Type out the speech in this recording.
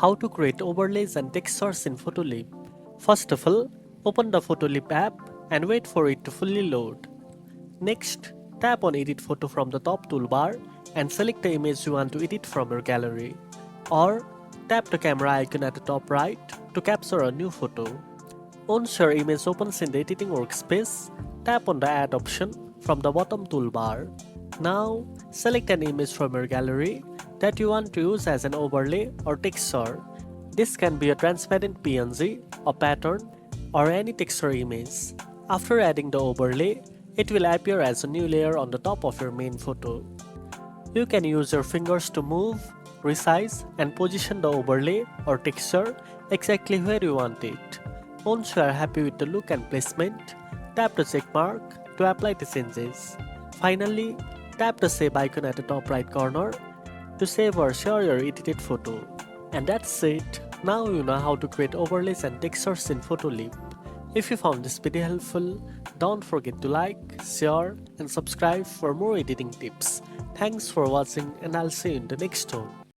How to create overlays and textures in Photoleap. First of all, open the Photoleap app and wait for it to fully load. Next, tap on Edit Photo from the top toolbar and select the image you want to edit from your gallery. Or tap the camera icon at the top right to capture a new photo. Once your image opens in the editing workspace, tap on the Add option from the bottom toolbar. Now, select an image from your gallery that you want to use as an overlay or texture. This can be a transparent PNG, a pattern, or any texture image. After adding the overlay, it will appear as a new layer on the top of your main photo. You can use your fingers to move, resize, and position the overlay or texture exactly where you want it. Once you are happy with the look and placement, tap the check mark to apply the changes. Finally, tap the save icon at the top right corner to save or share your edited photo. And that's it. Now you know how to create overlays and textures in Photoleap. If you found this video helpful, don't forget to like, share, and subscribe for more editing tips. Thanks for watching, and I'll see you in the next one.